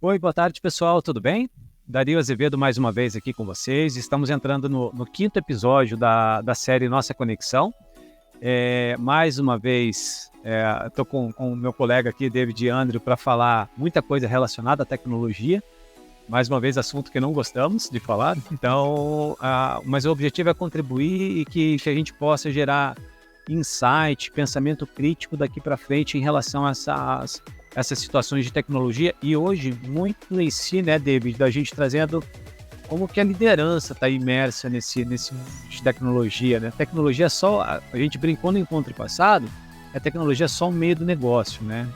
Oi, boa tarde, pessoal, tudo bem? Dario Azevedo mais uma vez aqui com vocês. Estamos entrando no quinto episódio da série Nossa Conexão. Mais uma vez, estou com o meu colega aqui, David Andrew, para falar muita coisa relacionada à tecnologia. Mais uma vez, assunto que não gostamos de falar. Então, mas o objetivo é contribuir e que a gente possa gerar insight, pensamento crítico daqui para frente em relação a essas situações de tecnologia. E hoje, muito em si, né, David, da gente trazendo como que a liderança está imersa nesse mundo de tecnologia, né? Tecnologia é só, a gente brincou no encontro passado, a tecnologia é só o meio do negócio, né?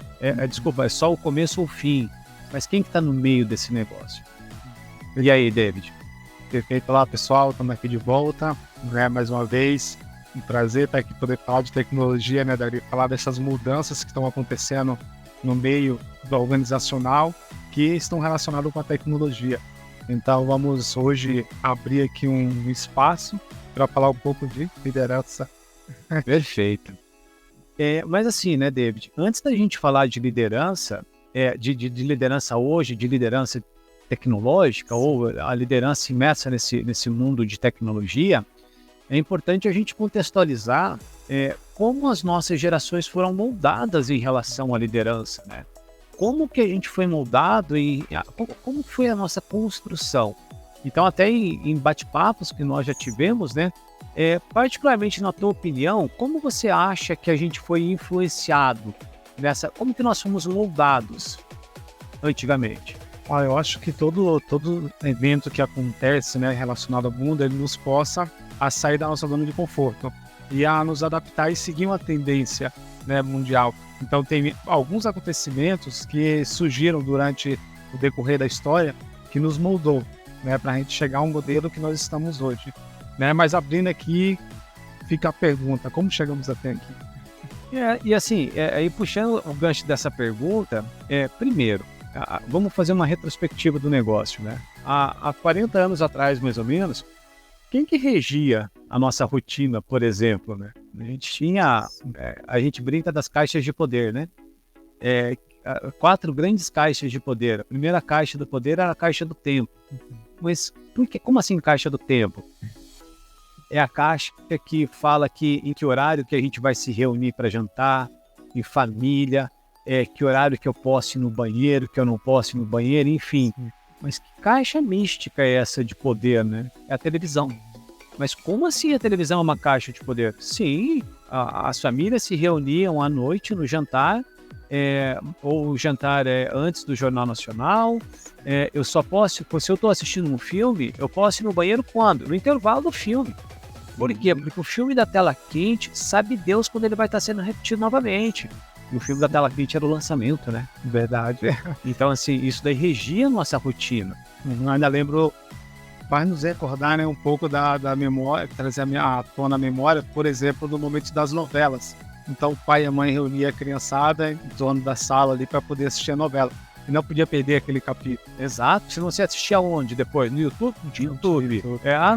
Desculpa, é só o começo ou o fim. Mas quem que está no meio desse negócio? E aí, David? Perfeito. Olá, pessoal. Estamos aqui de volta, né? Mais uma vez. Um prazer estar aqui poder falar de tecnologia, né, Dario? Falar dessas mudanças que estão acontecendo no meio do organizacional que estão relacionadas com a tecnologia. Então, vamos hoje abrir aqui um espaço para falar um pouco de liderança. Perfeito. Mas assim, né, David? Antes da gente falar de liderança, de liderança hoje, de liderança tecnológica ou a liderança imersa nesse mundo de tecnologia, é importante a gente contextualizar como as nossas gerações foram moldadas em relação à liderança, né? Como que a gente foi moldado e como foi a nossa construção. Então, até em bate-papos que nós já tivemos, né? Particularmente na tua opinião, como você acha que a gente foi influenciado como que nós fomos moldados antigamente? Eu acho que todo evento que acontece, né, relacionado ao mundo, ele nos força a sair da nossa zona de conforto e a nos adaptar e seguir uma tendência, né, mundial. Então tem alguns acontecimentos que surgiram durante o decorrer da história que nos moldou, né, para a gente chegar a um modelo que nós estamos hoje, né? Mas abrindo aqui, fica a pergunta, como chegamos até aqui? E assim, aí puxando o gancho dessa pergunta, primeiro, vamos fazer uma retrospectiva do negócio, né? Há 40 anos atrás, mais ou menos, quem que regia a nossa rotina, por exemplo, né? A gente brinca das caixas de poder, né? 4 grandes caixas de poder. A primeira caixa do poder era a caixa do tempo. Mas como assim caixa do tempo? É a caixa que fala em que horário que a gente vai se reunir para jantar, em família, que horário que eu posso ir no banheiro, que eu não posso ir no banheiro, enfim. Mas que caixa mística é essa de poder, né? É a televisão. Mas como assim a televisão é uma caixa de poder? Sim, as famílias se reuniam à noite no jantar, ou o jantar antes do Jornal Nacional. Eu só posso, se eu estou assistindo um filme, eu posso ir no banheiro quando? No intervalo do filme. Por quê? Porque o filme da tela quente, sabe Deus quando ele vai estar sendo repetido novamente. E o filme da tela quente era o lançamento, né? Verdade. Então, assim, isso daí regia a nossa rotina. Ainda lembro, faz nos recordar, né, um pouco da memória, trazer à tona a memória, por exemplo, no momento das novelas. Então, o pai e a mãe reuniam a criançada em torno da sala ali para poder assistir a novela. E não podia perder aquele capítulo. Exato. Se você assistia onde depois? No YouTube? Não tinha YouTube.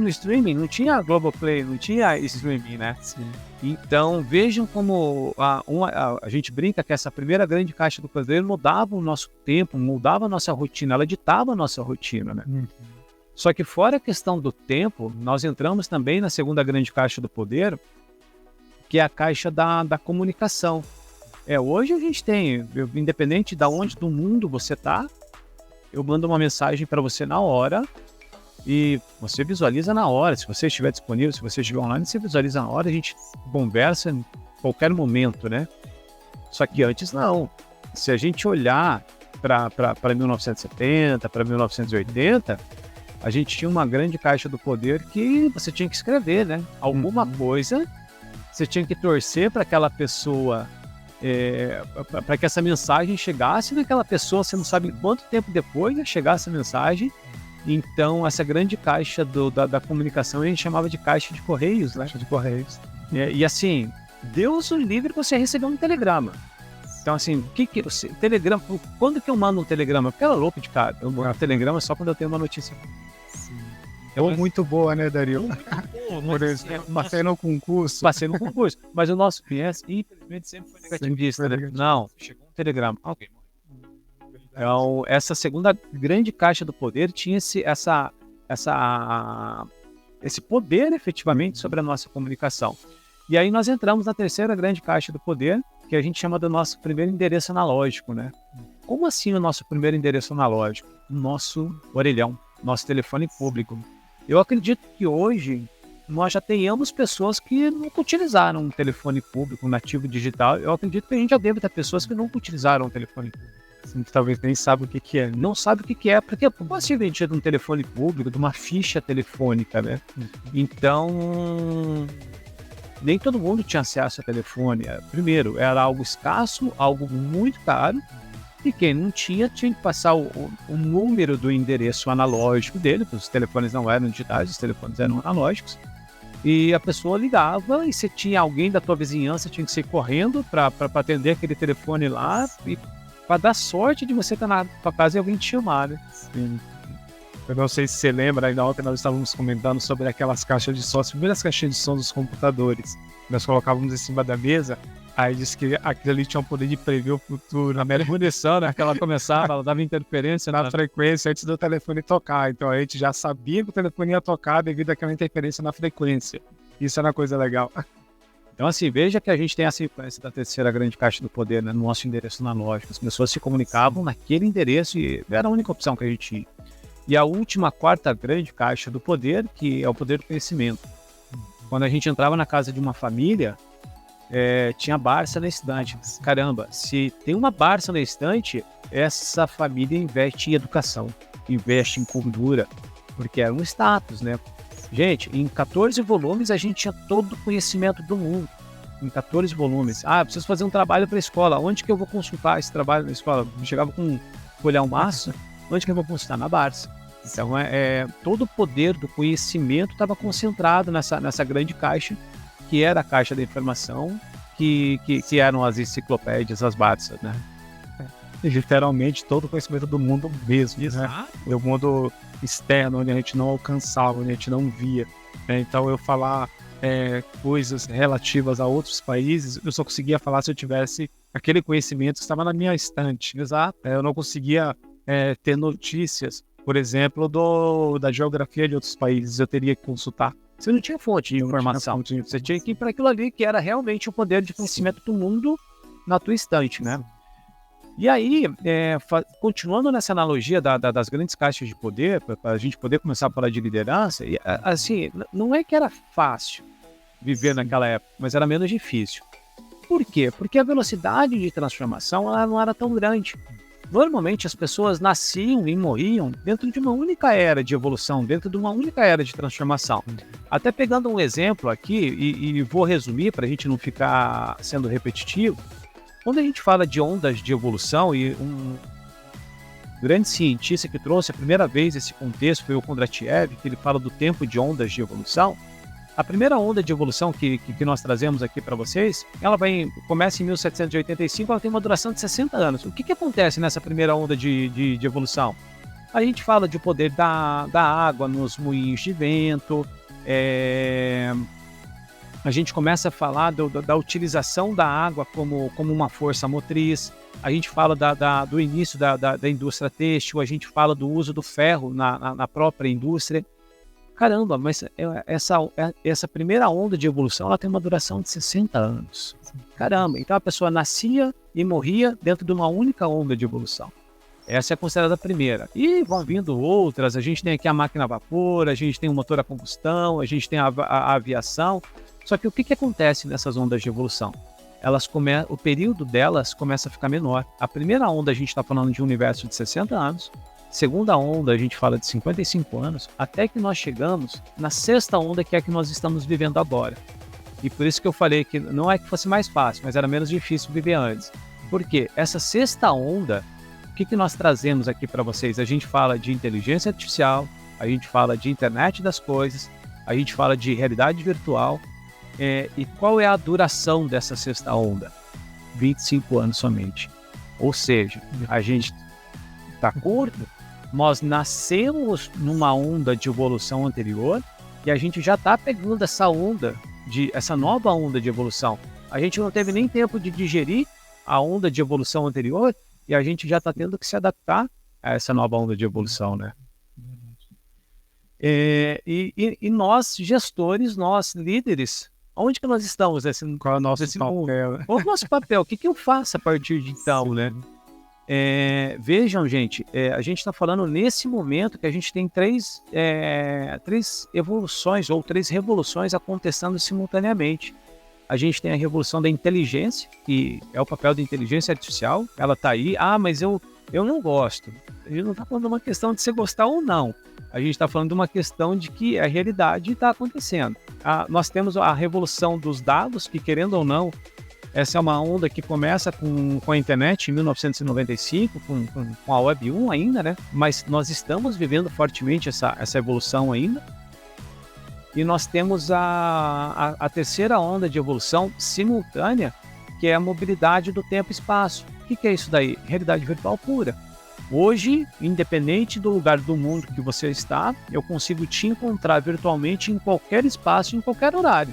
No streaming? Não tinha Globoplay, não tinha streaming, né? Sim. Então, vejam como a gente brinca que essa primeira grande caixa do poder mudava o nosso tempo, mudava a nossa rotina, ela ditava a nossa rotina, né? Só que fora a questão do tempo, nós entramos também na segunda grande caixa do poder, que é a caixa da comunicação. Hoje a gente tem, independente de onde do mundo você está, eu mando uma mensagem para você na hora e você visualiza na hora. Se você estiver disponível, se você estiver online, você visualiza na hora, a gente conversa em qualquer momento, né? Só que antes não. Se a gente olhar para 1970, para 1980, a gente tinha uma grande caixa do poder que você tinha que escrever, né? Alguma coisa, você tinha que torcer para aquela pessoa, para que essa mensagem chegasse naquela pessoa, você não sabe quanto tempo depois ia chegar essa mensagem. Então, essa grande caixa da comunicação a gente chamava de caixa de correios, né? Caixa de correios. E assim, Deus o livre você recebeu um telegrama. Então, assim, telegrama, quando que eu mando um telegrama? Porque ela é louco de cara. Eu mando um telegrama só quando eu tenho uma notícia. Sim. Muito boa, né, Dario? Por exemplo, passei no concurso. Passei no concurso. Mas o nosso viés, infelizmente, sempre foi negativista. Sempre foi Né? negativo. Não, chegou um telegrama. Ok. Então, essa segunda grande caixa do poder tinha esse poder efetivamente sobre a nossa comunicação. E aí nós entramos na terceira grande caixa do poder, que a gente chama do nosso primeiro endereço analógico, né? Como assim o nosso primeiro endereço analógico? O nosso orelhão, nosso telefone público. Eu acredito que hoje nós já tenhamos pessoas que nunca utilizaram um telefone público, um nativo digital. Eu acredito que a gente já deve ter pessoas que nunca utilizaram um telefone público. Assim, que talvez nem sabe o que é. Não sabe o que é, porque como assim vendia de um telefone público, de uma ficha telefônica, né? Então, nem todo mundo tinha acesso a telefone. Primeiro, era algo escasso, algo muito caro, e quem não tinha que passar o número do endereço analógico dele, porque os telefones não eram digitais, os telefones eram analógicos, e a pessoa ligava, e se tinha alguém da tua vizinhança, tinha que sair correndo para atender aquele telefone lá, e para dar sorte de você estar na tua casa e alguém te chamar, né? Sim. Eu não sei se você lembra, ainda ontem nós estávamos comentando sobre aquelas caixas de som, as primeiras caixinhas de som dos computadores. Nós colocávamos em cima da mesa, aí disse que aquilo ali tinha o poder de prever o futuro. Na mera munição, né? Que ela começava, ela dava interferência na frequência antes do telefone tocar. Então a gente já sabia que o telefone ia tocar devido àquela interferência na frequência. Isso era uma coisa legal. Então, assim, veja que a gente tem essa influência da terceira grande caixa do poder, né, no nosso endereço analógico. As pessoas se comunicavam naquele endereço e era a única opção que a gente tinha. E a última, quarta grande caixa do poder, que é o poder do conhecimento. Quando a gente entrava na casa de uma família, tinha Barça na estante. Caramba, se tem uma Barça na estante, essa família investe em educação, investe em cultura, porque era um status, né? Gente, em 14 volumes a gente tinha todo o conhecimento do mundo. Em 14 volumes. Preciso fazer um trabalho para a escola. Onde que eu vou consultar esse trabalho na escola? Eu chegava com um folhar maço. Onde que eu vou consultar? Na Barça. Então, todo o poder do conhecimento estava concentrado nessa grande caixa, que era a caixa da informação, que eram as enciclopédias, as Barças, né? Literalmente todo o conhecimento do mundo mesmo, né? Do mundo externo, onde a gente não alcançava, onde a gente não via. Então, eu falar coisas relativas a outros países, eu só conseguia falar se eu tivesse aquele conhecimento que estava na minha estante. Exato. Eu não conseguia ter notícias, por exemplo, da geografia de outros países. Eu teria que consultar. Você não tinha fonte de informação. Você tinha que ir para aquilo ali, que era realmente o poder de conhecimento do mundo na tua estante, né? E aí, continuando nessa analogia das grandes caixas de poder, para a gente poder começar a falar de liderança, assim, não é que era fácil viver naquela época, mas era menos difícil. Por quê? Porque a velocidade de transformação ela não era tão grande. Normalmente as pessoas nasciam e morriam dentro de uma única era de evolução, dentro de uma única era de transformação. Até pegando um exemplo aqui, e vou resumir para a gente não ficar sendo repetitivo, quando a gente fala de ondas de evolução, e um grande cientista que trouxe a primeira vez esse contexto foi o Kondratiev, que ele fala do tempo de ondas de evolução. A primeira onda de evolução que nós trazemos aqui para vocês, ela começa em 1785, ela tem uma duração de 60 anos. O que acontece nessa primeira onda de evolução? A gente fala de poder da água nos moinhos de vento, a gente começa a falar da utilização da água como uma força motriz, a gente fala do início da indústria têxtil, a gente fala do uso do ferro na própria indústria. Caramba, mas essa primeira onda de evolução ela tem uma duração de 60 anos. Caramba, então a pessoa nascia e morria dentro de uma única onda de evolução. Essa é considerada a primeira. E vão vindo outras, a gente tem aqui a máquina a vapor, a gente tem o motor a combustão, a gente tem a aviação. Só que o que acontece nessas ondas de evolução? O período delas começa a ficar menor. A primeira onda a gente está falando de um universo de 60 anos, segunda onda a gente fala de 55 anos, até que nós chegamos na sexta onda, que é a que nós estamos vivendo agora. E por isso que eu falei que não é que fosse mais fácil, mas era menos difícil viver antes. Por quê? Essa sexta onda, o que nós trazemos aqui para vocês? A gente fala de inteligência artificial, a gente fala de internet das coisas, a gente fala de realidade virtual. E qual é a duração dessa sexta onda? 25 anos somente. Ou seja, a gente está curto, nós nascemos numa onda de evolução anterior E a gente já está pegando essa nova onda de evolução. A gente não teve nem tempo de digerir a onda de evolução anterior e a gente já está tendo que se adaptar a essa nova onda de evolução, né? E nós, gestores, nós, líderes, onde que nós estamos Qual é o nosso papel? Qual é o nosso papel? O que eu faço a partir de então, né? Vejam, gente, a gente está falando nesse momento que a gente tem três evoluções ou três revoluções acontecendo simultaneamente. A gente tem a revolução da inteligência, que é o papel da inteligência artificial. Ela está aí. Mas eu não gosto. A gente não está falando de uma questão de você gostar ou não. A gente está falando de uma questão de que a realidade está acontecendo. Nós temos a revolução dos dados, que querendo ou não, essa é uma onda que começa com a internet em 1995, com a Web 1 ainda, né? Mas nós estamos vivendo fortemente essa evolução ainda. E nós temos a terceira onda de evolução simultânea, que é a mobilidade do tempo e espaço. O que é isso daí? Realidade virtual pura. Hoje, independente do lugar do mundo que você está, eu consigo te encontrar virtualmente em qualquer espaço, em qualquer horário.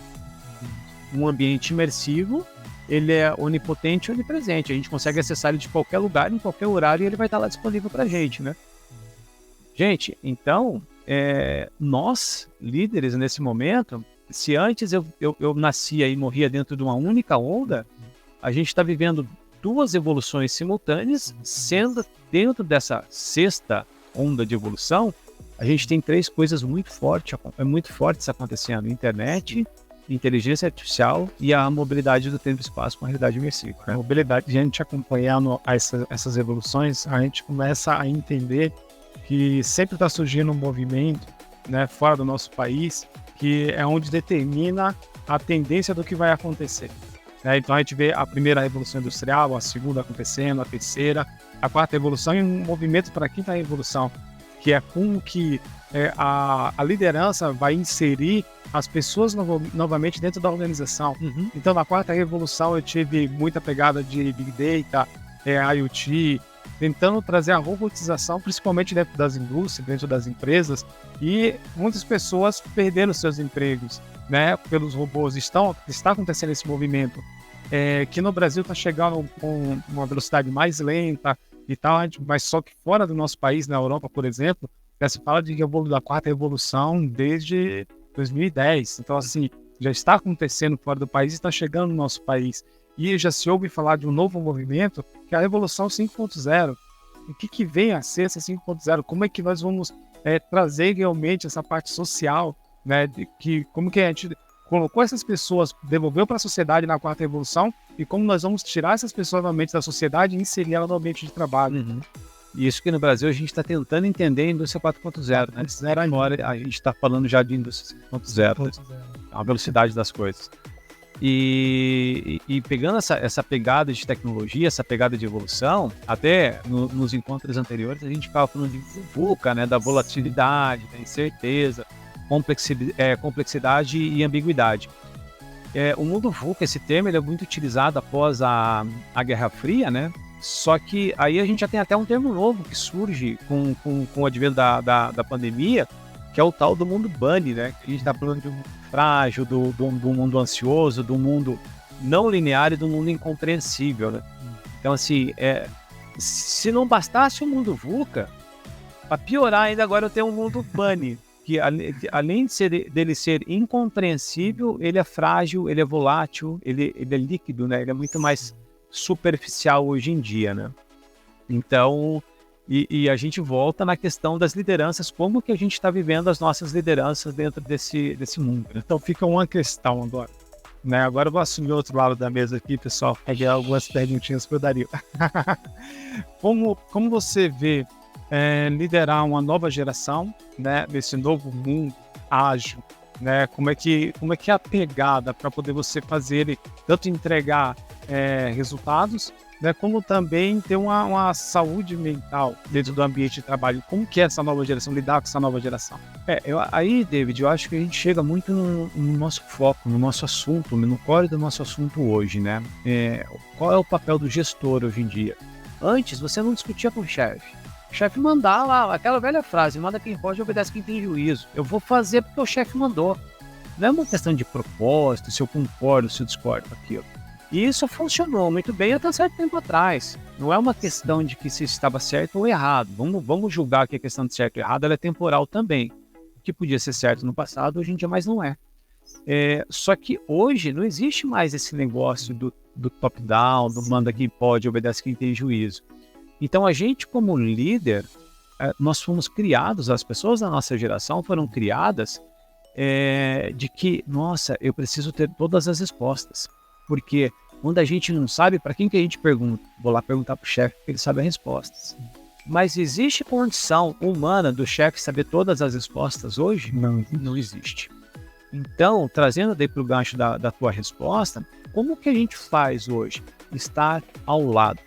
Um ambiente imersivo, ele é onipotente e onipresente. A gente consegue acessar ele de qualquer lugar, em qualquer horário, e ele vai estar lá disponível para a gente, né? Gente, então, nós, líderes nesse momento, se antes eu nascia e morria dentro de uma única onda, a gente está vivendo duas evoluções simultâneas, sendo dentro dessa sexta onda de evolução, a gente tem três coisas muito fortes acontecendo: internet, inteligência artificial e a mobilidade do tempo e espaço com a realidade imersiva. A mobilidade, a gente acompanhando essas evoluções, a gente começa a entender que sempre está surgindo um movimento, né, fora do nosso país, que é onde determina a tendência do que vai acontecer. Então a gente vê a primeira revolução industrial, a segunda acontecendo, a terceira, a quarta evolução e um movimento para a quinta revolução, que é como que a liderança vai inserir as pessoas novamente dentro da organização. Uhum. Então na quarta revolução eu tive muita pegada de Big Data, IoT, tentando trazer a robotização, principalmente dentro das indústrias, dentro das empresas, e muitas pessoas perderam seus empregos, né, pelos robôs. Está acontecendo esse movimento, que no Brasil está chegando com uma velocidade mais lenta e tal, mas só que fora do nosso país, na Europa, por exemplo, se fala da quarta revolução desde 2010. Então, assim, já está acontecendo fora do país e está chegando no nosso país. E já se ouve falar de um novo movimento, que é a Revolução 5.0. O que vem a ser essa 5.0? Como é que nós vamos trazer realmente essa parte social, né? Como que a gente colocou essas pessoas, devolveu para a sociedade na quarta revolução, e como nós vamos tirar essas pessoas novamente da sociedade e inserir ela no ambiente de trabalho. Uhum. E isso que no Brasil a gente está tentando entender a indústria 4.0, né? Agora a gente está falando já de indústria 5.0, né? A velocidade das coisas. E pegando essa pegada de tecnologia, essa pegada de evolução, até nos encontros anteriores a gente ficava falando de VUCA, né, da volatilidade, da incerteza, complexidade e ambiguidade. O mundo VUCA, esse termo, ele é muito utilizado após a Guerra Fria, né? Só que aí a gente já tem até um termo novo que surge com o advento da pandemia, que é o tal do mundo bunny, né? A gente está falando de um mundo frágil, do mundo ansioso, do mundo não linear e do mundo incompreensível, né? Então, assim, se não bastasse o mundo VUCA, para piorar ainda agora eu tenho um mundo bunny, que além dele ser incompreensível, ele é frágil, ele é volátil, ele é líquido, né? Ele é muito mais superficial hoje em dia, né? Então, e a gente volta na questão das lideranças, como que a gente está vivendo as nossas lideranças dentro desse mundo, né? Então fica uma questão agora, né? Agora eu vou assumir o outro lado da mesa aqui, pessoal, pegar algumas perguntinhas para o Dario. Como você vê liderar uma nova geração, né, nesse novo mundo ágil, né? Como é que é a pegada para poder você fazer ele tanto entregar resultados, né, como também ter uma saúde mental dentro do ambiente de trabalho? Como que é essa nova geração, lidar com essa nova geração? Aí, David, eu acho que a gente chega muito no nosso foco, no nosso assunto, no core do nosso assunto hoje, né? Qual é o papel do gestor hoje em dia? Antes, você não discutia com o chefe. O chefe mandar lá, aquela velha frase, manda quem pode, obedece quem tem juízo. Eu vou fazer porque o chefe mandou. Não é uma questão de propósito, se eu concordo, se eu discordo com aquilo. E isso funcionou muito bem até certo tempo atrás. Não é uma questão de que se estava certo ou errado. Vamos julgar que a questão de certo e errado ela é temporal também. O que podia ser certo no passado, hoje em dia mais não é. Só que hoje não existe mais esse negócio do top-down, do manda quem pode, obedece quem tem juízo. Então a gente como líder, nós fomos criados, as pessoas da nossa geração foram criadas de que, nossa, eu preciso ter todas as respostas. Porque quando a gente não sabe, para quem que a gente pergunta? Vou lá perguntar para o chefe, porque ele sabe as respostas. Mas existe condição humana do chefe saber todas as respostas hoje? Não existe. Então, trazendo daí para o gancho da tua resposta, como que a gente faz hoje? Estar ao lado.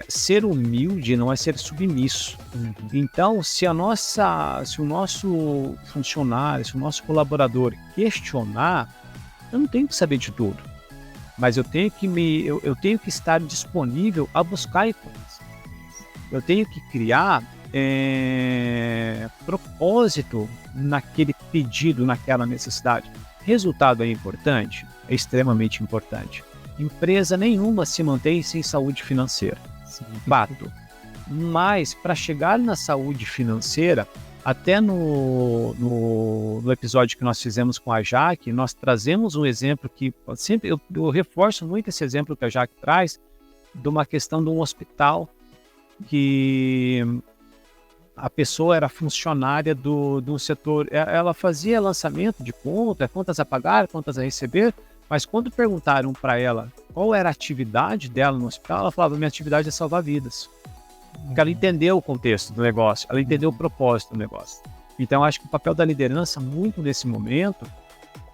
Ser humilde não é ser submisso. Então, se o nosso funcionário, se o nosso colaborador questionar, eu não tenho que saber de tudo, mas eu tenho que estar disponível a buscar informação. Eu tenho que criar propósito naquele pedido, naquela necessidade. Resultado é importante? É extremamente importante. Empresa nenhuma se mantém sem saúde financeira. Fato. Mas para chegar na saúde financeira, até no episódio que nós fizemos com a Jaque, nós trazemos um exemplo que sempre eu reforço muito esse exemplo que a Jaque traz, de uma questão de um hospital que a pessoa era funcionária do setor, ela fazia lançamento de contas a pagar, contas a receber, mas quando perguntaram para ela qual era a atividade dela no hospital, ela falava: minha atividade é salvar vidas. Porque ela entendeu o contexto do negócio, ela entendeu o propósito do negócio. Então, acho que o papel da liderança, muito nesse momento,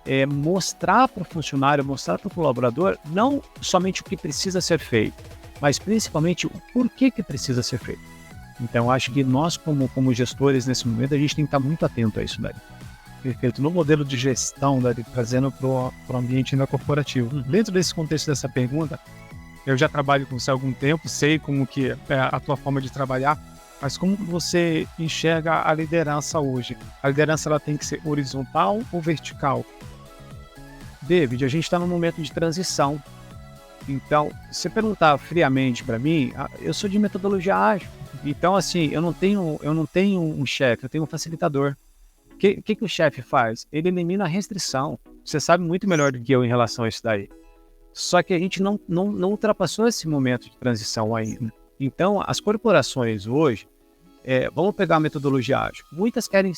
é mostrar para o funcionário, mostrar para o colaborador, não somente o que precisa ser feito, mas principalmente o porquê que precisa ser feito. Então, acho que nós, como gestores, nesse momento, a gente tem que estar muito atento a isso daí. Perfeito. No modelo de gestão, trazendo para o ambiente ainda corporativo. Dentro desse contexto dessa pergunta, eu já trabalho com você há algum tempo, sei como que é a tua forma de trabalhar, mas como você enxerga a liderança hoje? A liderança ela tem que ser horizontal ou vertical? David, a gente está num momento de transição. Então, se você perguntar friamente para mim, eu sou de metodologia ágil. Então, assim, eu não tenho um chefe, eu tenho um facilitador. O que o chefe faz? Ele elimina a restrição. Você sabe muito melhor do que eu em relação a isso daí. Só que a gente não ultrapassou esse momento de transição ainda. Então, as corporações hoje, vamos pegar a metodologia ágil. Muitas querem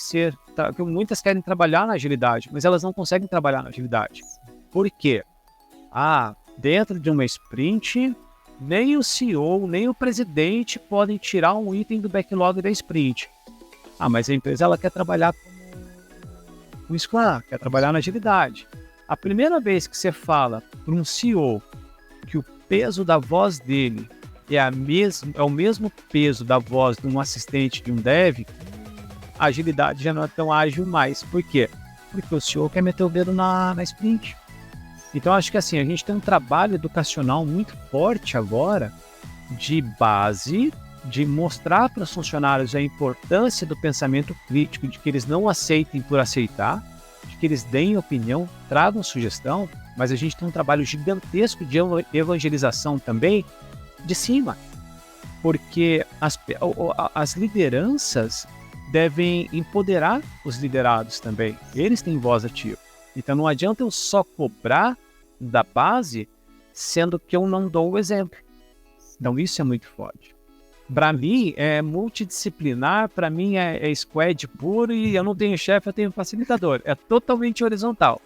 trabalhar na agilidade, mas elas não conseguem trabalhar na agilidade. Por quê? Dentro de uma sprint, nem o CEO, nem o presidente podem tirar um item do backlog da sprint. Mas a empresa ela quer trabalhar com Scrum, quer trabalhar na agilidade. A primeira vez que você fala para um CEO que o peso da voz dele é o mesmo peso da voz de um assistente de um dev, a agilidade já não é tão ágil mais. Por quê? Porque o CEO quer meter o dedo na sprint. Então, acho que assim, a gente tem um trabalho educacional muito forte agora de base, de mostrar para os funcionários a importância do pensamento crítico, de que eles não aceitem por aceitar, de que eles deem opinião, tragam sugestão, mas a gente tem um trabalho gigantesco de evangelização também de cima, porque as lideranças devem empoderar os liderados também, eles têm voz ativa. Então não adianta eu só cobrar da base, sendo que eu não dou o exemplo. Então isso é muito forte. Para mim é multidisciplinar, para mim é squad puro e eu não tenho chefe, eu tenho facilitador. É totalmente horizontal.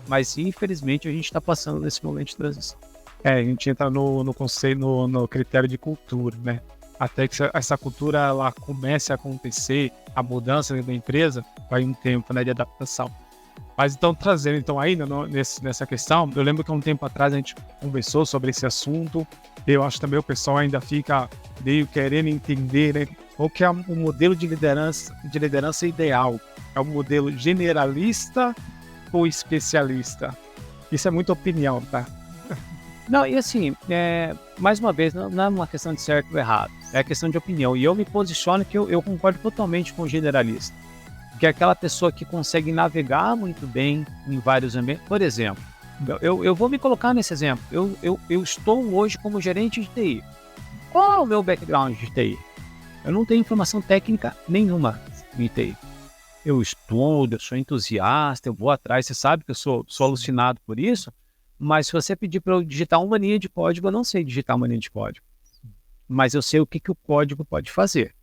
Mas infelizmente a gente está passando nesse momento de transição. A gente entra no conceito, no critério de cultura, né? Até que essa cultura ela comece a acontecer, a mudança dentro da empresa, vai um tempo, né, de adaptação. Mas então, trazendo ainda nessa questão, eu lembro que há um tempo atrás a gente conversou sobre esse assunto. Eu acho que também o pessoal ainda fica meio querendo entender, né, qual que é o modelo de liderança ideal. É o modelo generalista ou especialista? Isso é muita opinião, tá? Não, e assim, mais uma vez, não é uma questão de certo ou errado, é questão de opinião. E eu me posiciono que eu concordo totalmente com o generalista, que é aquela pessoa que consegue navegar muito bem em vários ambientes. Por exemplo, eu vou me colocar nesse exemplo. Eu estou hoje como gerente de TI. Qual é o meu background de TI? Eu não tenho informação técnica nenhuma em TI. Eu estudo, eu sou entusiasta, eu vou atrás. Você sabe que eu sou alucinado por isso, mas se você pedir para eu digitar uma linha de código, eu não sei digitar uma linha de código. Mas eu sei o que o código pode fazer.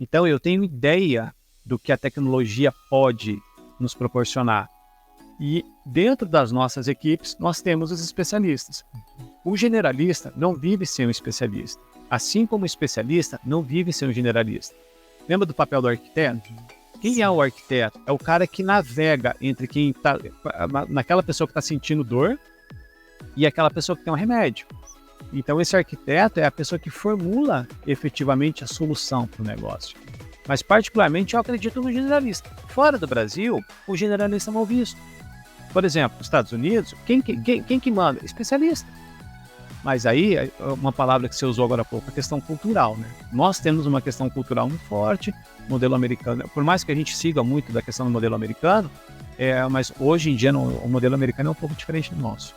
Então, eu tenho ideia do que a tecnologia pode nos proporcionar. E dentro das nossas equipes, nós temos os especialistas. O generalista não vive sem um especialista. Assim como o especialista não vive sem um generalista. Lembra do papel do arquiteto? Quem é o arquiteto? É o cara que navega entre quem está naquela pessoa que está sentindo dor e aquela pessoa que tem um remédio. Então, esse arquiteto é a pessoa que formula efetivamente a solução para o negócio. Mas, particularmente, eu acredito no generalista. Fora do Brasil, o generalista é mal visto. Por exemplo, nos Estados Unidos, quem que manda? Especialista. Mas aí, uma palavra que você usou agora há pouco, a questão cultural, né? Nós temos uma questão cultural muito forte, modelo americano. Por mais que a gente siga muito da questão do modelo americano, mas hoje em dia o modelo americano é um pouco diferente do nosso.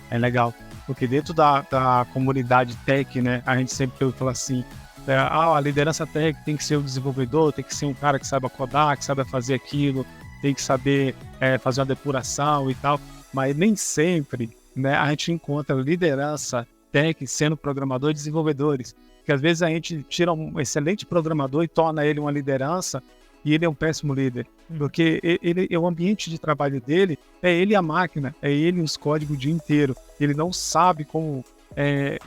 É legal, porque dentro da comunidade tech, né, a gente sempre fala assim, a liderança tech tem que ser o desenvolvedor, tem que ser um cara que saiba codar, que saiba fazer aquilo, tem que saber fazer uma depuração e tal, mas nem sempre, né, a gente encontra liderança tech sendo programador e desenvolvedores, porque às vezes a gente tira um excelente programador e torna ele uma liderança e ele é um péssimo líder, porque o ambiente de trabalho dele é ele a máquina, é ele os códigos o dia inteiro, ele não sabe como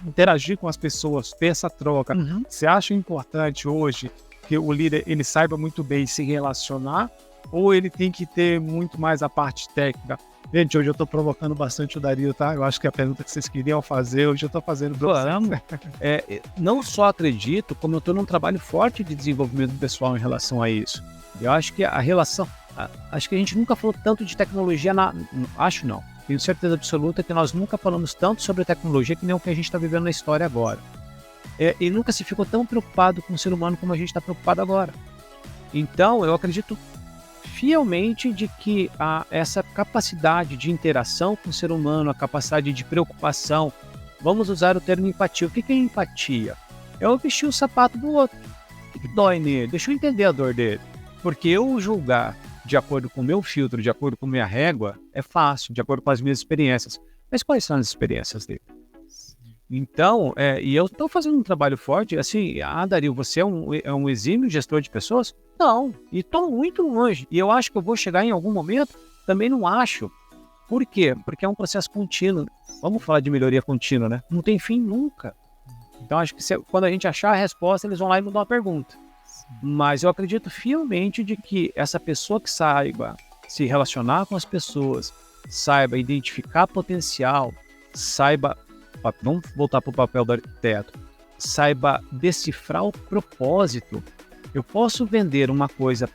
interagir com as pessoas, ter essa troca. Você acha importante hoje que o líder ele saiba muito bem se relacionar ou ele tem que ter muito mais a parte técnica? Gente, hoje eu estou provocando bastante o Dario, tá? Eu acho que a pergunta que vocês queriam fazer, hoje eu estou fazendo para vocês. Não só acredito, como eu estou num trabalho forte de desenvolvimento pessoal em relação a isso. Eu acho que a relação... Acho que a gente nunca falou tanto de tecnologia Acho não. Tenho certeza absoluta que nós nunca falamos tanto sobre tecnologia que nem o que a gente está vivendo na história agora. E nunca se ficou tão preocupado com o ser humano como a gente está preocupado agora. Então, eu acredito fielmente de que essa capacidade de interação com o ser humano, a capacidade de preocupação, vamos usar o termo empatia. O que é empatia? É eu vestir o sapato do outro. O que dói nele? Deixa eu entender a dor dele. Porque eu julgar de acordo com o meu filtro, de acordo com minha régua, é fácil, de acordo com as minhas experiências. Mas quais são as experiências dele? Então, e eu estou fazendo um trabalho forte, assim, Dario, você é um exímio gestor de pessoas? Não, e estou muito longe. E eu acho que eu vou chegar em algum momento, também não acho. Por quê? Porque é um processo contínuo. Vamos falar de melhoria contínua, né? Não tem fim nunca. Então, acho que quando a gente achar a resposta, eles vão lá e mudar uma pergunta. Mas eu acredito fielmente de que essa pessoa que saiba se relacionar com as pessoas, saiba identificar potencial, saiba... Vamos voltar para o papel do arquiteto. Saiba decifrar o propósito. Eu posso vender uma coisa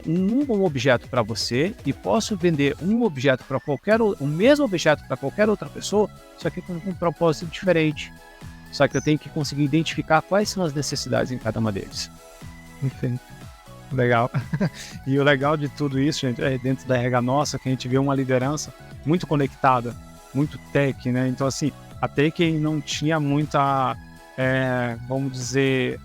um objeto para você e posso vender um objeto para o mesmo objeto para qualquer outra pessoa, só que com um propósito diferente. Só que eu tenho que conseguir identificar quais são as necessidades em cada uma deles. Enfim, legal. E o legal de tudo isso, gente, é dentro da RH nossa que a gente vê uma liderança muito conectada, muito tech, né? Então, assim, até quem não tinha muita, vamos dizer,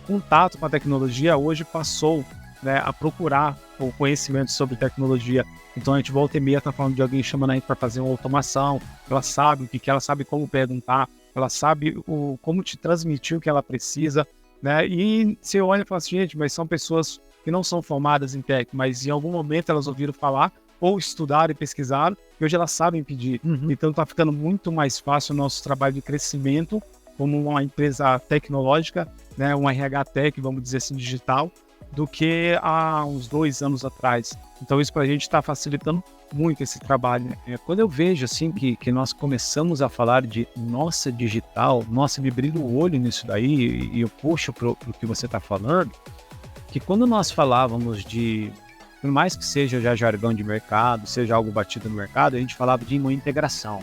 contato com a tecnologia, hoje passou, né, a procurar o conhecimento sobre tecnologia. Então a gente volta e meia tá falando de alguém chamando a gente para fazer uma automação, ela sabe o que ela sabe como perguntar, ela sabe como te transmitir o que ela precisa, né? E você olha e fala assim, gente, mas são pessoas que não são formadas em tech, mas em algum momento elas ouviram falar ou estudaram e pesquisaram, e hoje elas sabem pedir. Então está ficando muito mais fácil o nosso trabalho de crescimento como uma empresa tecnológica, né, um RH tech, vamos dizer assim, digital, do que há uns 2 anos atrás. Então isso para a gente está facilitando muito esse trabalho. Né? Quando eu vejo assim que nós começamos a falar de nossa digital, nossa, me brilha o olho nisso daí, e eu puxo para o que você está falando, que quando nós falávamos de... Por mais que seja já jargão de mercado, seja algo batido no mercado, a gente falava de uma integração.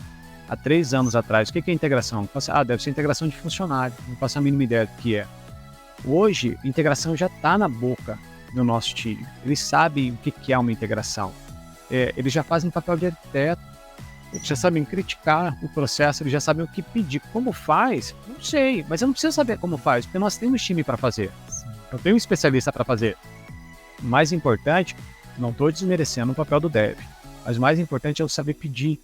há 3 anos atrás, o que é integração? Deve ser integração de funcionário, não faço a mínima ideia do que é. Hoje, integração já está na boca do nosso time. Eles sabem o que é uma integração. Eles já fazem papel de arquiteto, eles já sabem criticar o processo, eles já sabem o que pedir. Como faz? Não sei, mas eu não preciso saber como faz, porque nós temos time para fazer. Eu tenho um especialista para fazer. O mais importante, não estou desmerecendo o papel do dev, mas o mais importante é eu saber pedir.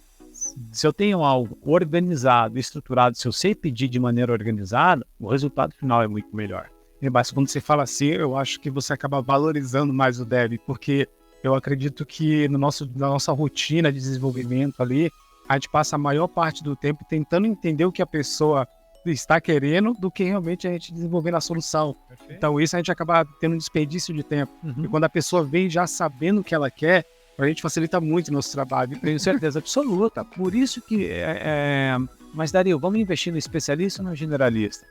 Se eu tenho algo organizado, estruturado, se eu sei pedir de maneira organizada, o resultado final é muito melhor. Mas quando você fala assim, eu acho que você acaba valorizando mais o dev, porque eu acredito que na nossa rotina de desenvolvimento ali, a gente passa a maior parte do tempo tentando entender o que a pessoa está querendo do que realmente a gente desenvolver a solução. Perfeito. Então isso a gente acaba tendo um desperdício de tempo. E quando a pessoa vem já sabendo o que ela quer, a gente facilita muito o nosso trabalho. Tenho certeza absoluta. Por isso que... Mas, Dario, vamos investir no especialista ou no generalista?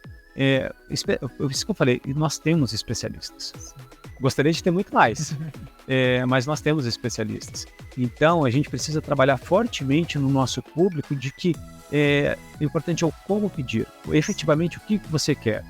Isso que eu falei, nós temos especialistas. Gostaria de ter muito mais, mas nós temos especialistas. Então, a gente precisa trabalhar fortemente no nosso público de que o importante é o como pedir, efetivamente o que você quer.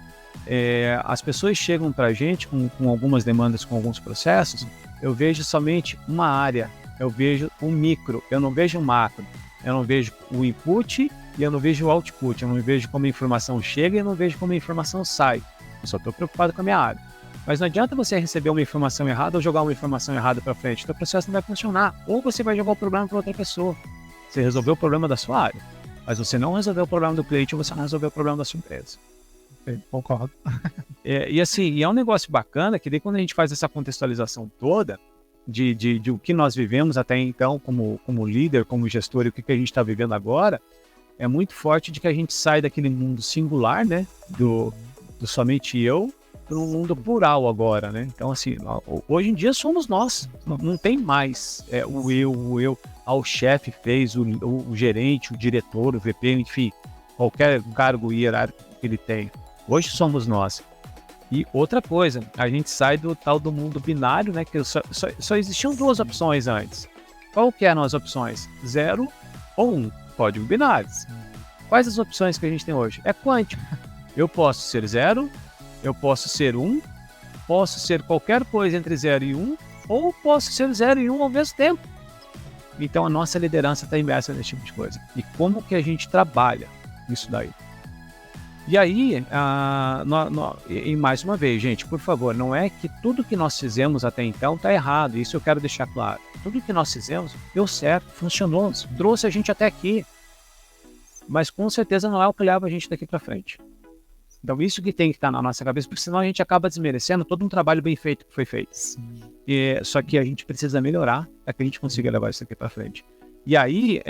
As pessoas chegam para a gente com algumas demandas, com alguns processos, eu vejo somente uma área, eu vejo o micro, eu não vejo o macro, eu não vejo o input e eu não vejo o output, eu não vejo como a informação chega e eu não vejo como a informação sai. Eu só estou preocupado com a minha área. Mas não adianta você receber uma informação errada ou jogar uma informação errada para frente, o processo não vai funcionar. Ou você vai jogar o problema para outra pessoa. Você resolveu o problema da sua área, mas você não resolveu o problema do cliente ou você não resolveu o problema da sua empresa. Concordo. E é um negócio bacana que daí quando a gente faz essa contextualização toda de o que nós vivemos até então como líder, como gestor e o que a gente está vivendo agora, é muito forte de que a gente sai daquele mundo singular, né, do somente eu, para um mundo plural agora, né? Então, assim, hoje em dia somos nós, não tem mais o eu, o chefe fez, o gerente, o diretor, o VP, enfim, qualquer cargo hierárquico que ele tem. Hoje somos nós. E outra coisa, a gente sai do tal do mundo binário, né? Que só existiam 2 opções antes. Qual que eram as opções? 0 ou 1, código binário. Quais as opções que a gente tem hoje? É quântico. Eu posso ser 0, eu posso ser 1, posso ser qualquer coisa entre 0 e 1, ou posso ser 0 e 1 ao mesmo tempo. Então a nossa liderança está imersa nesse tipo de coisa. E como que a gente trabalha isso daí? E aí, e mais uma vez, gente, por favor, não é que tudo que nós fizemos até então está errado, isso eu quero deixar claro. Tudo que nós fizemos deu certo, funcionou, trouxe a gente até aqui, mas com certeza não é o que leva a gente daqui para frente. Então isso que tem que estar na nossa cabeça, porque senão a gente acaba desmerecendo todo um trabalho bem feito que foi feito. Só que a gente precisa melhorar para que a gente consiga levar isso aqui para frente. E aí,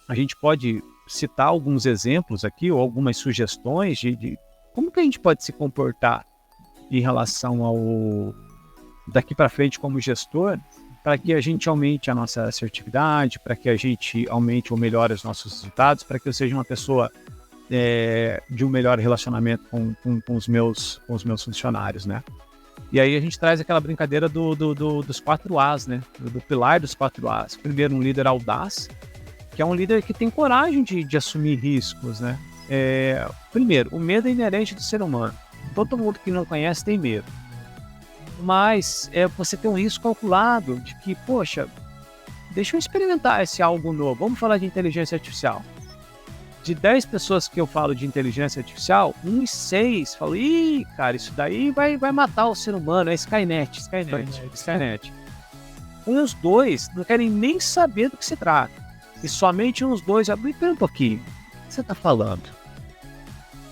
a gente pode citar alguns exemplos aqui, ou algumas sugestões de como que a gente pode se comportar em relação ao daqui para frente como gestor, para que a gente aumente a nossa assertividade, para que a gente aumente ou melhore os nossos resultados, para que eu seja uma pessoa de um melhor relacionamento com os meus funcionários, né? E aí a gente traz aquela brincadeira dos 4 As, né? Do pilar dos 4 As. Primeiro, um líder audaz, que é um líder que tem coragem de assumir riscos, né? Primeiro, o medo é inerente do ser humano. Todo mundo que não conhece tem medo. Mas você tem um risco calculado de que, poxa, deixa eu experimentar esse algo novo. Vamos falar de inteligência artificial. De 10 pessoas que eu falo de inteligência artificial, 6 falam, ih, cara, isso daí vai matar o ser humano, é Skynet. Uns 2 não querem nem saber do que se trata. E somente uns 2, espera um pouquinho, o que você está falando?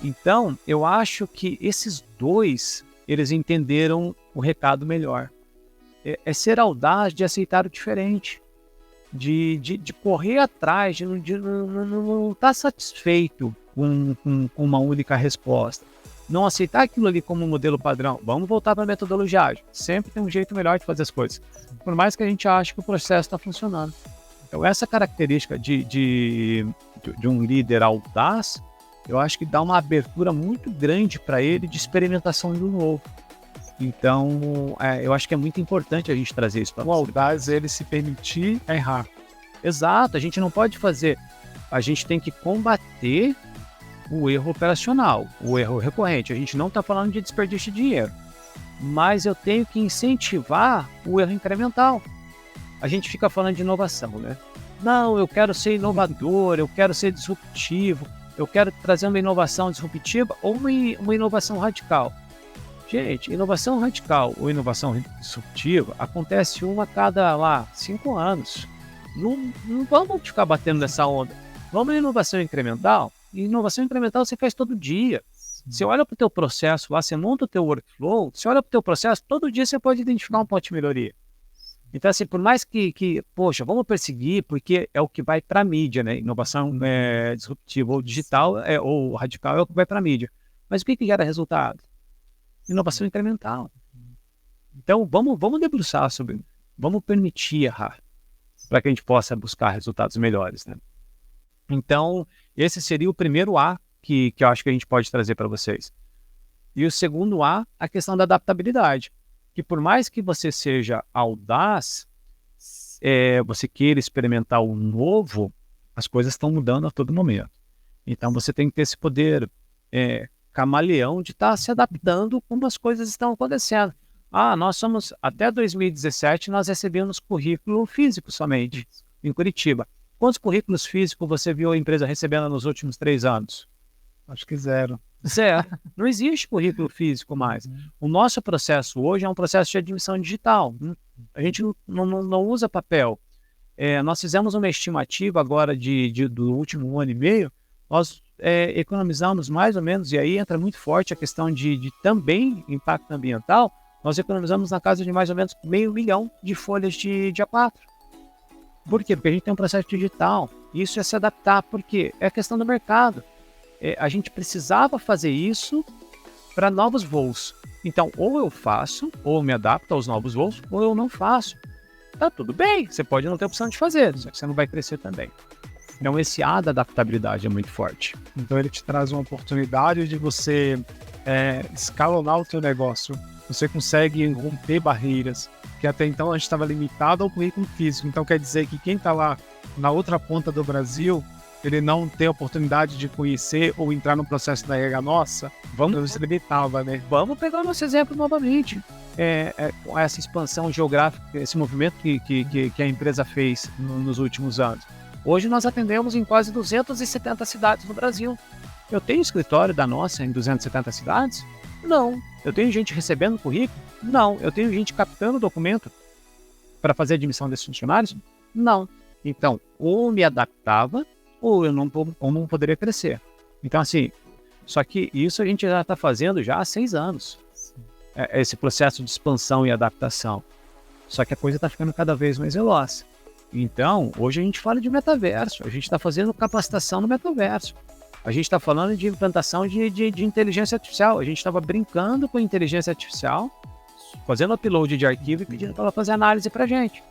Então, eu acho que esses 2, eles entenderam o recado melhor. É ser audaz de aceitar o diferente, de correr atrás, de não estar satisfeito com uma única resposta. Não aceitar aquilo ali como um modelo padrão. Vamos voltar para a metodologia ágil. Sempre tem um jeito melhor de fazer as coisas. Por mais que a gente ache que o processo está funcionando. Então, essa característica de um líder audaz, eu acho que dá uma abertura muito grande para ele de experimentação do novo. Então, eu acho que é muito importante a gente trazer isso para o audaz, ele se permitir errar. Exato, a gente não pode fazer, a gente tem que combater o erro operacional, o erro recorrente. A gente não está falando de desperdício de dinheiro, mas eu tenho que incentivar o erro incremental. A gente fica falando de inovação, né? Não, eu quero ser inovador, eu quero ser disruptivo, eu quero trazer uma inovação disruptiva ou uma inovação radical. Gente, inovação radical ou inovação disruptiva acontece uma a cada 5 anos. Não vamos ficar batendo nessa onda. Vamos em inovação incremental. E inovação incremental você faz todo dia. Você olha para o teu processo lá, você monta o teu workflow, você olha para o teu processo, todo dia você pode identificar um ponto de melhoria. Então, assim, por mais que poxa, vamos perseguir, porque é o que vai para a mídia, né? Inovação disruptiva ou digital ou radical é o que vai para a mídia. Mas o que gera resultado? Inovação incremental. Então, vamos debruçar sobre, vamos permitir errar, para que a gente possa buscar resultados melhores, né? Então, esse seria o primeiro A que eu acho que a gente pode trazer para vocês. E o segundo A, a questão da adaptabilidade. Que por mais que você seja audaz, você queira experimentar o novo, as coisas estão mudando a todo momento. Então, você tem que ter esse poder camaleão de estar se adaptando como as coisas estão acontecendo. Até 2017, nós recebíamos currículo físico somente, em Curitiba. Quantos currículos físicos você viu a empresa recebendo nos últimos 3 anos? Acho que 0. Certo. Não existe currículo físico mais. O nosso processo hoje é um processo de admissão digital. A gente não usa papel. Nós fizemos uma estimativa agora do último ano e meio. Nós economizamos mais ou menos, e aí entra muito forte a questão de também impacto ambiental. Nós economizamos na casa de mais ou menos 500 mil de folhas de A4. Por quê? Porque a gente tem um processo digital. Isso é se adaptar, porque é questão do mercado. A gente precisava fazer isso para novos voos. Então, ou eu faço, ou eu me adapto aos novos voos, ou eu não faço. Tá tudo bem, você pode não ter opção de fazer, só que você não vai crescer também. Então, esse A da adaptabilidade é muito forte. Então, ele te traz uma oportunidade de você escalonar o teu negócio. Você consegue romper barreiras, que até então a gente estava limitado ao currículo físico. Então, quer dizer que quem está lá na outra ponta do Brasil, ele não tem a oportunidade de conhecer ou entrar no processo da RH nossa, se limitava, né? Vamos pegar o nosso exemplo novamente. Com essa expansão geográfica, esse movimento que a empresa fez nos últimos anos. Hoje nós atendemos em quase 270 cidades no Brasil. Eu tenho escritório da nossa em 270 cidades? Não. Eu tenho gente recebendo currículo? Não. Eu tenho gente captando documento para fazer a admissão desses funcionários? Não. Então, ou me adaptava, ou eu não poderia crescer. Então, assim, só que isso a gente já está fazendo já há 6 anos. Esse processo de expansão e adaptação. Só que a coisa está ficando cada vez mais veloz. Então, hoje a gente fala de metaverso. A gente está fazendo capacitação no metaverso. A gente está falando de implantação de inteligência artificial. A gente estava brincando com inteligência artificial, fazendo upload de arquivo e pedindo para ela fazer análise para a gente.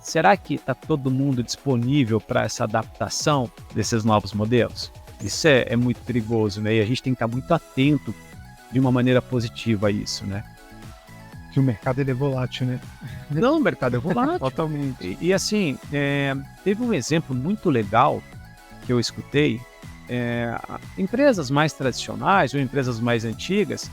Será que está todo mundo disponível para essa adaptação desses novos modelos? Isso é muito perigoso, né? E a gente tem que estar muito atento de uma maneira positiva a isso, né? Que o mercado ele é volátil, né? Não, o mercado é volátil. Totalmente. E assim, teve um exemplo muito legal que eu escutei. Empresas mais tradicionais ou empresas mais antigas,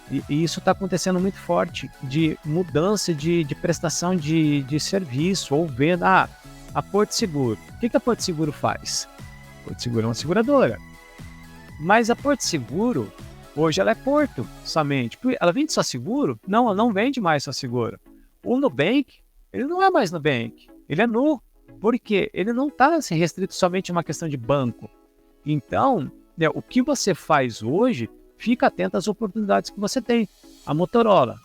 e isso está acontecendo muito forte, de mudança de prestação de serviço ou venda. A Porto Seguro. O que a Porto Seguro faz? A Porto Seguro é uma seguradora. Mas a Porto Seguro, hoje ela é Porto somente. Ela vende só seguro? Não, ela não vende mais só seguro. O Nubank, ele não é mais Nubank. Ele é Nu. Por quê? Ele não está assim, restrito somente a uma questão de banco. Então, o que você faz hoje, fica atento às oportunidades que você tem. A Motorola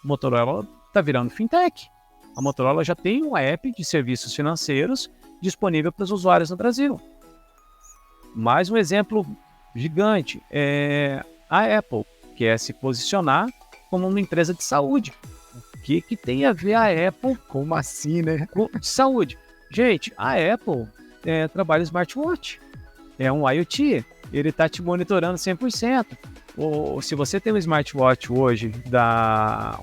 está virando fintech. A Motorola já tem um app de serviços financeiros disponível para os usuários no Brasil. Mais um exemplo gigante é a Apple, que é se posicionar como uma empresa de saúde. O que tem a ver a Apple? Como assim, né? Com saúde. Gente, a Apple trabalha smartwatch. É um IoT, ele está te monitorando 100%. Se você tem um smartwatch hoje,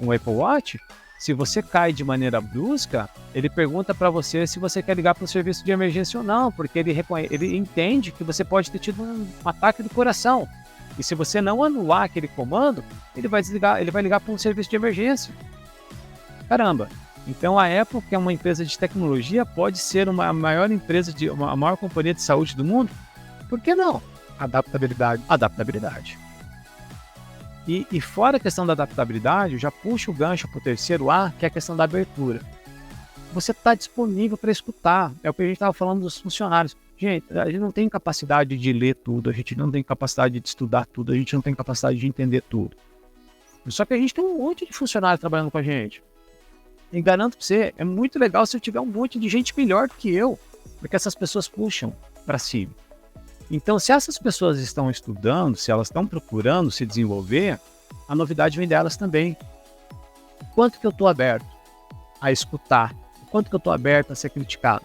um Apple Watch, Se você cai de maneira brusca, ele pergunta para você se você quer ligar para o serviço de emergência ou não, porque ele entende que você pode ter tido um ataque do coração. E se você não anular aquele comando, ele vai ligar para um serviço de emergência. Caramba! Então a Apple, que é uma empresa de tecnologia, pode ser a maior companhia de saúde do mundo? Por que não? Adaptabilidade. Adaptabilidade. E fora a questão da adaptabilidade, eu já puxo o gancho para o terceiro A, que é a questão da abertura. Você está disponível para escutar. É o que a gente estava falando dos funcionários. Gente, a gente não tem capacidade de ler tudo, a gente não tem capacidade de estudar tudo, a gente não tem capacidade de entender tudo. Só que a gente tem um monte de funcionários trabalhando com a gente. E garanto para você, é muito legal se eu tiver um monte de gente melhor do que eu, porque essas pessoas puxam para cima. Então, se essas pessoas estão estudando, se elas estão procurando se desenvolver, a novidade vem delas também. Quanto que eu estou aberto a escutar? Quanto que eu estou aberto a ser criticado?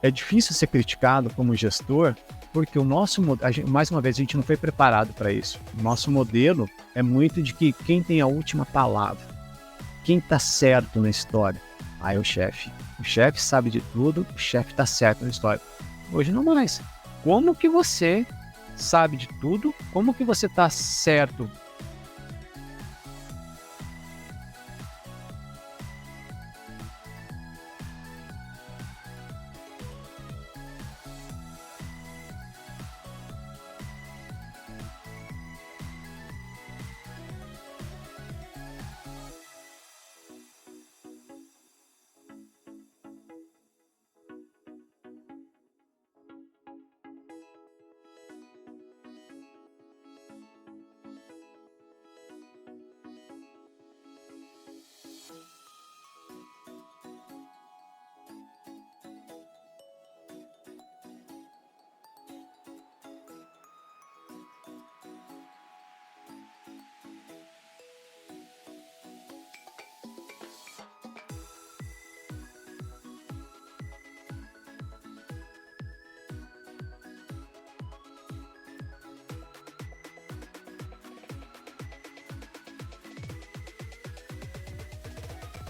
É difícil ser criticado como gestor, porque o nosso modelo, mais uma vez, a gente não foi preparado para isso. O nosso modelo é muito de que quem tem a última palavra, quem está certo na história, é o chefe. O chefe sabe de tudo, o chefe está certo na história. Hoje não mais. Como que você sabe de tudo? Como que você está certo?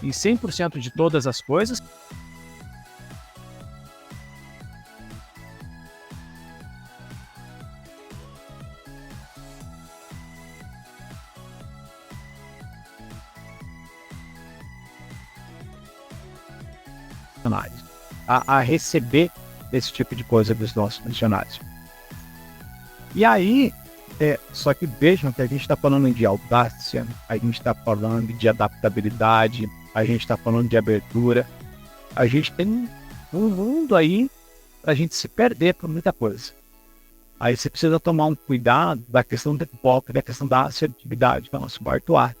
Em 100% de todas as coisas, a receber esse tipo de coisa dos nossos funcionários. E aí, só que vejam que a gente está falando de audácia, a gente está falando de adaptabilidade, a gente está falando de abertura. A gente tem um mundo aí para a gente se perder por muita coisa. Aí você precisa tomar um cuidado da questão do foco, da questão da assertividade, da nossa atuar.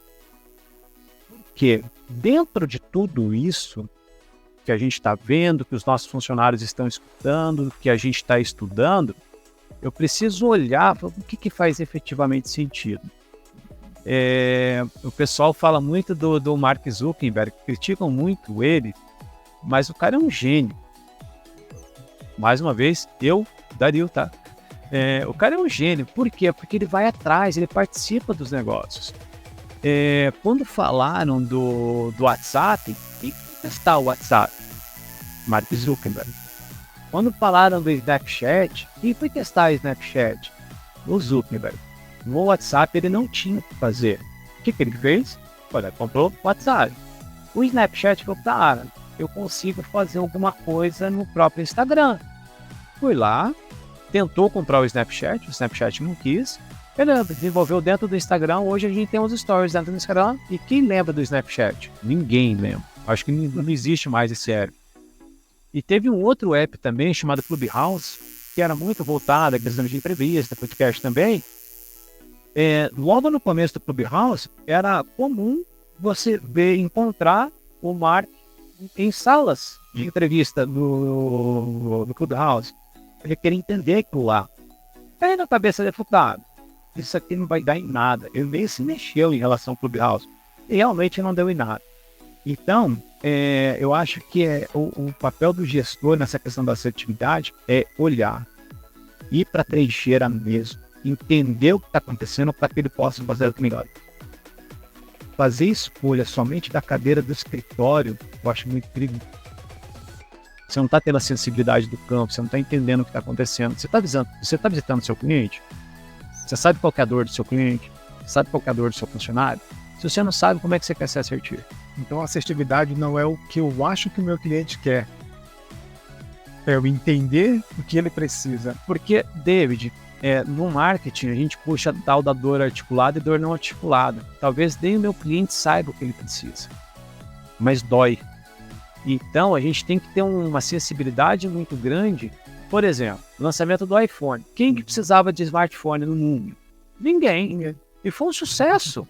Porque dentro de tudo isso que a gente está vendo, que os nossos funcionários estão escutando, que a gente está estudando, eu preciso olhar para o que faz efetivamente sentido. O pessoal fala muito do Mark Zuckerberg, criticam muito ele, mas o cara é um gênio. Mais uma vez, Dario, tá? O cara é um gênio. Por quê? Porque ele vai atrás, ele participa dos negócios. Quando falaram do WhatsApp, quem testar o WhatsApp? Mark Zuckerberg. Quando falaram do Snapchat, quem foi testar o Snapchat? O Zuckerberg. No WhatsApp ele não tinha o que fazer. O que ele fez? Olha, comprou o WhatsApp. O Snapchat falou, tá, eu consigo fazer alguma coisa no próprio Instagram. Fui lá, tentou comprar o Snapchat não quis. Beleza, desenvolveu dentro do Instagram. Hoje a gente tem os stories dentro do Instagram. E quem lembra do Snapchat? Ninguém lembra. Acho que não existe mais esse app. E teve um outro app também chamado Clubhouse, que era muito voltado a questão de entrevista, podcast também. Logo no começo do Clubhouse, era comum você encontrar o Mark em salas de entrevista do Clubhouse. Ele queria entender aquilo lá. Aí na cabeça dele falou, isso aqui não vai dar em nada. Ele nem se mexeu em relação ao Clubhouse. E realmente não deu em nada. Então, eu acho que o papel do gestor nessa questão da assertividade é olhar, ir para a trincheira mesmo, entender o que está acontecendo para que ele possa fazer o melhor. fazer escolha somente da cadeira do escritório, eu acho muito perigoso. Você não está tendo a sensibilidade do campo, você não está entendendo o que está acontecendo. Você está visitando o seu cliente? Você sabe qual que é a dor do seu cliente? Você sabe qual que é a dor do seu funcionário? Se você não sabe, como é que você quer ser assertivo? Então, a assertividade não é o que eu acho que o meu cliente quer. É eu entender o que ele precisa. Porque, David, no marketing a gente puxa tal da dor articulada e dor não articulada. Talvez nem o meu cliente saiba o que ele precisa, mas dói. Então a gente tem que ter uma sensibilidade muito grande. Por exemplo, lançamento do iPhone. Quem que precisava de smartphone no mundo? Ninguém. E foi um sucesso.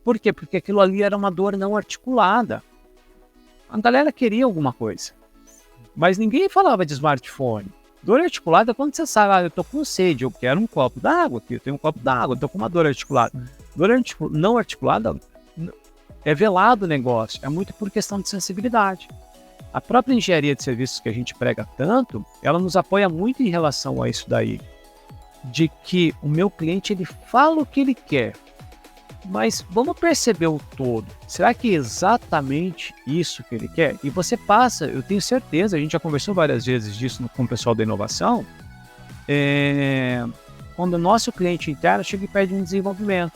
Por quê? Porque aquilo ali era uma dor não articulada. A galera queria alguma coisa, mas ninguém falava de smartphone. Dor articulada é quando você sabe, eu tô com sede, eu quero um copo d'água aqui, eu tenho um copo d'água, eu tô com uma dor articulada. Dor não articulada é velado o negócio, é muito por questão de sensibilidade. A própria engenharia de serviços que a gente prega tanto, ela nos apoia muito em relação a isso daí, de que o meu cliente ele fala o que ele quer, mas vamos perceber o todo. Será que é exatamente isso que ele quer? E você passa, eu tenho certeza, a gente já conversou várias vezes disso com o pessoal da inovação, quando o nosso cliente interno chega e pede um desenvolvimento,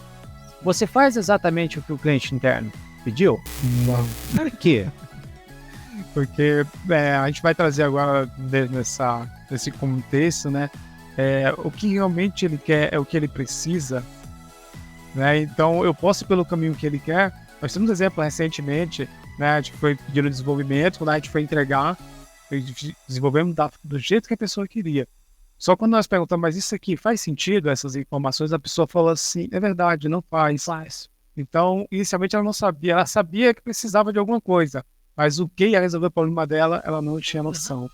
você faz exatamente o que o cliente interno pediu? Não. Por quê? Porque a gente vai trazer agora nesse contexto, né? O que realmente ele quer é o que ele precisa, né? Então eu posso ir pelo caminho que ele quer. Nós temos um exemplo recentemente, né? A gente foi pedindo desenvolvimento, quando a gente foi entregar, desenvolvemos do jeito que a pessoa queria. Só quando nós perguntamos, mas isso aqui faz sentido, essas informações, a pessoa falou assim, é verdade, não faz. Então, inicialmente ela não sabia, ela sabia que precisava de alguma coisa, mas o que ia resolver o problema dela, ela não tinha noção,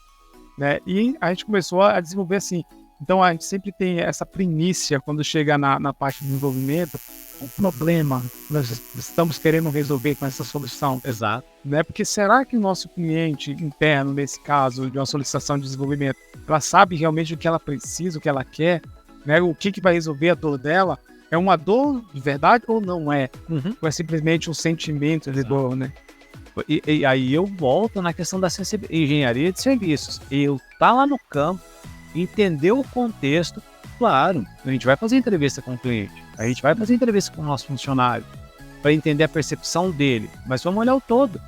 né? E a gente começou a desenvolver assim. Então, a gente sempre tem essa primícia quando chega na parte de desenvolvimento, um problema nós estamos querendo resolver com essa solução. Exato. Né? Porque será que o nosso cliente interno, nesse caso de uma solicitação de desenvolvimento, ela sabe realmente o que ela precisa, o que ela quer, né? O que vai resolver a dor dela? É uma dor de verdade ou não é? Ou é simplesmente um sentimento de dor, né? E aí eu volto na questão da engenharia de serviços. Eu tá lá no campo, entender o contexto, claro, a gente vai fazer entrevista com o cliente, a gente vai fazer entrevista com o nosso funcionário, para entender a percepção dele, mas vamos olhar o todo,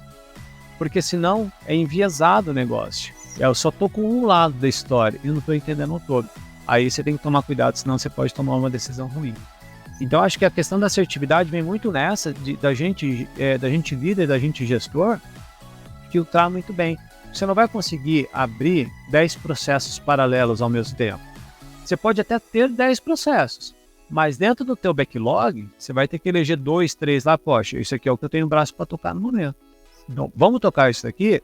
porque senão é enviesado o negócio. Eu só tô com um lado da história e não tô entendendo o todo. Aí você tem que tomar cuidado, senão você pode tomar uma decisão ruim. Então acho que a questão da assertividade vem muito nessa, da gente líder, da gente gestor, filtrar muito bem. Você não vai conseguir abrir 10 processos paralelos ao mesmo tempo. Você pode até ter 10 processos, mas dentro do teu backlog, você vai ter que eleger 2, 3 lá, poxa, isso aqui é o que eu tenho no braço para tocar no momento. Então, vamos tocar isso daqui,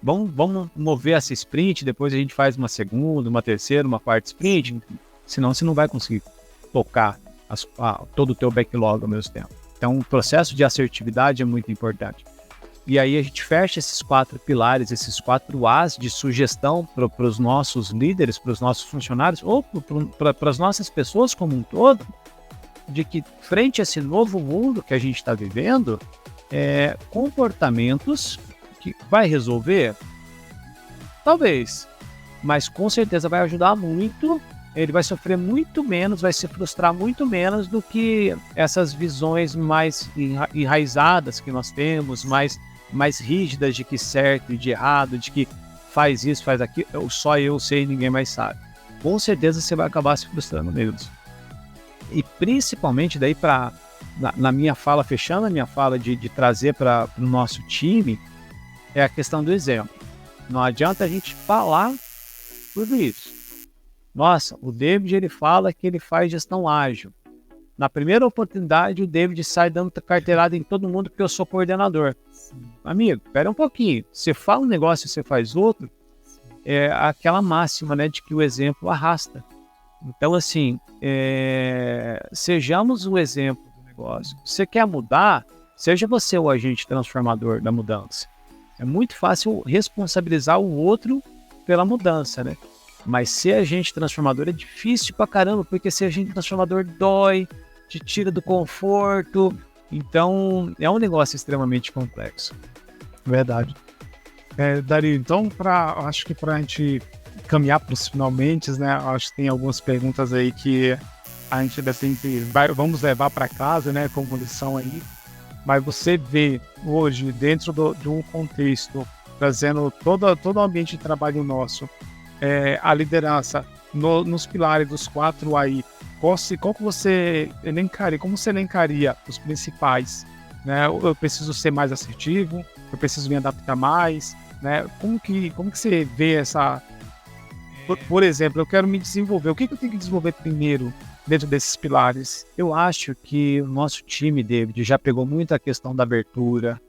vamos mover essa sprint, depois a gente faz uma segunda, uma terceira, uma quarta sprint, senão você não vai conseguir tocar todo o teu backlog ao mesmo tempo. Então, o processo de assertividade é muito importante. E aí a gente fecha esses 4 pilares, esses 4 As de sugestão para os nossos líderes, para os nossos funcionários, ou para as nossas pessoas como um todo, de que frente a esse novo mundo que a gente está vivendo, comportamentos que vai resolver? Talvez, mas com certeza vai ajudar muito, ele vai sofrer muito menos, vai se frustrar muito menos do que essas visões mais enraizadas que nós temos, mais rígidas de que certo e de errado, de que faz isso, faz aquilo, só eu sei e ninguém mais sabe. Com certeza você vai acabar se frustrando neles. E principalmente daí na minha fala, fechando a minha fala de trazer para o nosso time, é a questão do exemplo. Não adianta a gente falar tudo isso. Nossa, o David ele fala que ele faz gestão ágil. Na primeira oportunidade, o David sai dando carteirada em todo mundo porque eu sou coordenador. Amigo, espera um pouquinho. Você fala um negócio e você faz outro, é aquela máxima, né, de que o exemplo arrasta. Então, assim, sejamos o exemplo do negócio. Você quer mudar, seja você o agente transformador da mudança. É muito fácil responsabilizar o outro pela mudança, né? Mas ser agente transformador é difícil pra caramba, porque ser agente transformador dói, te tira do conforto. Então, é um negócio extremamente complexo. Verdade. Dario, então, acho que para a gente caminhar para os finalmente, né? Acho que tem algumas perguntas aí que a gente ainda tem que vamos levar para casa, né? Como lição aí. Mas você vê hoje, dentro de um contexto, trazendo todo o ambiente de trabalho nosso, a liderança nos pilares dos 4 aí, qual que você elencaria, como você elencaria os principais? Né? Eu preciso ser mais assertivo, eu preciso me adaptar mais, né? Como que você vê essa... Por exemplo, eu quero me desenvolver, o que eu tenho que desenvolver primeiro dentro desses pilares? Eu acho que o nosso time, David, já pegou muito a questão da abertura,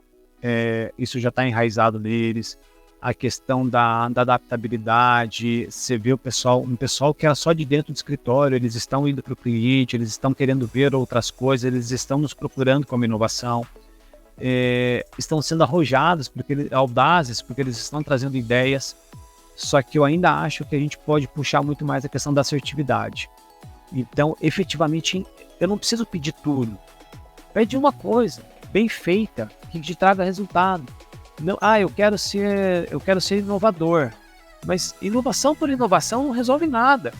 isso já está enraizado neles, a questão da adaptabilidade. Você vê um pessoal que era só de dentro do escritório, eles estão indo para o cliente, eles estão querendo ver outras coisas, eles estão nos procurando como inovação, estão sendo arrojados, audazes, porque eles estão trazendo ideias. Só que eu ainda acho que a gente pode puxar muito mais a questão da assertividade. Então, efetivamente, eu não preciso pedir tudo. Pede uma coisa bem feita, que te traga resultado. Não, eu quero ser inovador. Mas inovação por inovação não resolve nada.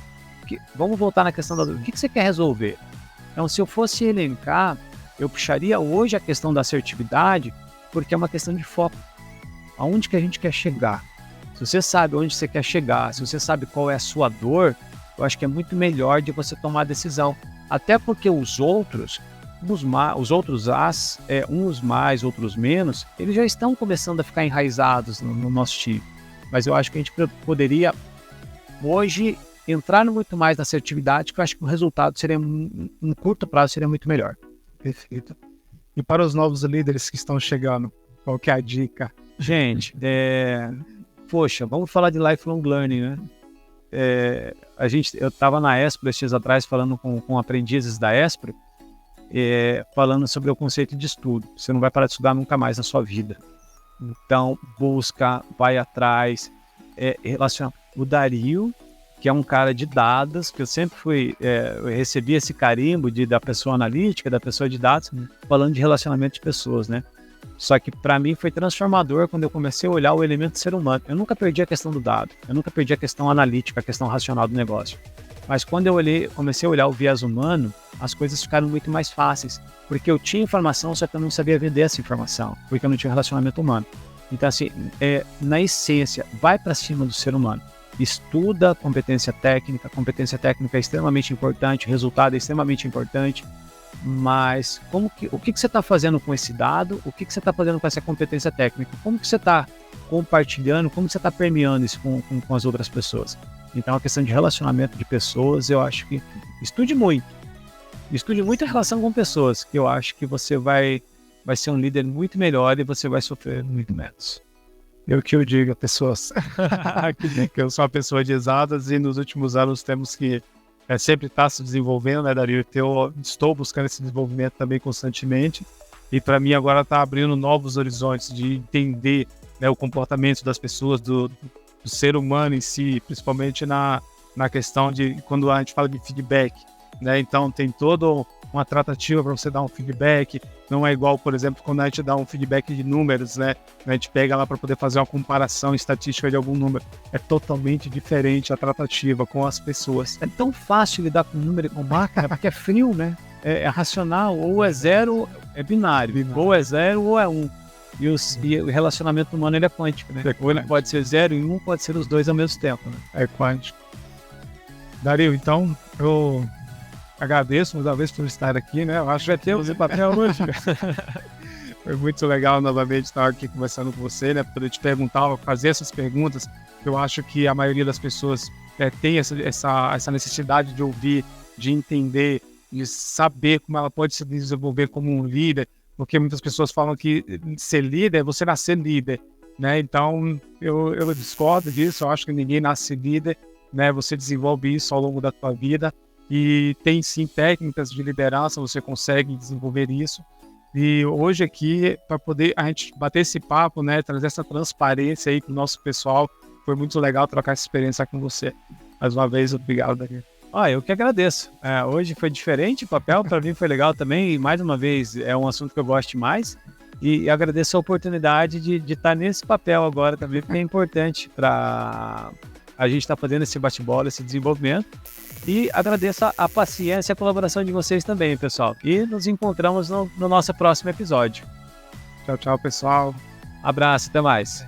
Vamos voltar na questão o que você quer resolver? Então, se eu fosse elencar, eu puxaria hoje a questão da assertividade, porque é uma questão de foco. Aonde que a gente quer chegar? Se você sabe onde você quer chegar, se você sabe qual é a sua dor, eu acho que é muito melhor de você tomar a decisão. Até porque os outros, uns mais, outros menos, eles já estão começando a ficar enraizados no nosso time. Mas eu acho que a gente poderia, hoje, entrar muito mais na assertividade, que eu acho que o resultado seria, em curto prazo, seria muito melhor. Perfeito. E para os novos líderes que estão chegando, qual que é a dica? Gente, poxa, vamos falar de lifelong learning, né? Eu estava na Espro esses dias atrás falando com aprendizes da Espro, falando sobre o conceito de estudo. Você não vai parar de estudar nunca mais na sua vida. Então, busca, vai atrás, relaciona. O Dario, que é um cara de dados, que eu sempre eu recebi esse carimbo da pessoa analítica, da pessoa de dados, falando de relacionamento de pessoas, né? Só que para mim foi transformador quando eu comecei a olhar o elemento ser humano. Eu nunca perdi a questão do dado, eu nunca perdi a questão analítica, a questão racional do negócio. Mas quando eu comecei a olhar o viés humano, as coisas ficaram muito mais fáceis. Porque eu tinha informação, só que eu não sabia vender essa informação, porque eu não tinha relacionamento humano. Então, assim, na essência, vai para cima do ser humano. Estuda competência técnica é extremamente importante, o resultado é extremamente importante. Mas o que você está fazendo com esse dado? O que você está fazendo com essa competência técnica? Como que você está compartilhando? Como você está permeando isso com as outras pessoas? Então, a questão de relacionamento de pessoas, eu acho que estude muito a relação com pessoas, que eu acho que você vai ser um líder muito melhor e você vai sofrer muito menos. Eu que eu digo a pessoas que eu sou uma pessoa de exatas e nos últimos anos temos que sempre estar se desenvolvendo, né, Dario? Eu estou buscando esse desenvolvimento também constantemente e para mim agora está abrindo novos horizontes de entender, né, o comportamento das pessoas, do ser humano em si, principalmente na questão de quando a gente fala de feedback, né? Então tem toda uma tratativa para você dar um feedback, não é igual, por exemplo, quando a gente dá um feedback de números, né? A gente pega lá para poder fazer uma comparação estatística de algum número. É totalmente diferente a tratativa com as pessoas. É tão fácil lidar com número e com marca, porque é frio, né? É racional, ou é zero, é binário. Ou é 0 ou é 1. E o relacionamento humano ele é quântico, né? Ou ele pode ser 0 e 1, pode ser os dois ao mesmo tempo, né? É quântico. Dario, então, eu agradeço mais uma vez por estar aqui, né? Eu acho que vai ter o papel hoje. Foi muito legal novamente estar aqui conversando com você, né? Poder te perguntar, fazer essas perguntas. Eu acho que a maioria das pessoas tem essa necessidade de ouvir, de entender, de saber como ela pode se desenvolver como um líder, porque muitas pessoas falam que ser líder é você nascer líder, né? Então, eu discordo disso, eu acho que ninguém nasce líder, né? Você desenvolve isso ao longo da tua vida. E tem sim técnicas de liderança, você consegue desenvolver isso. E hoje aqui, para poder a gente bater esse papo, né, trazer essa transparência aí para o nosso pessoal, foi muito legal trocar essa experiência com você. Mais uma vez, obrigado, Daniel. Eu que agradeço. Hoje foi diferente o papel, para mim foi legal também, e mais uma vez é um assunto que eu gosto mais, e agradeço a oportunidade de estar nesse papel agora também, porque é importante para a gente estar fazendo esse bate-bola, esse desenvolvimento, e agradeço a paciência e a colaboração de vocês também, pessoal. E nos encontramos no nosso próximo episódio. Tchau, tchau, pessoal. Abraço, até mais.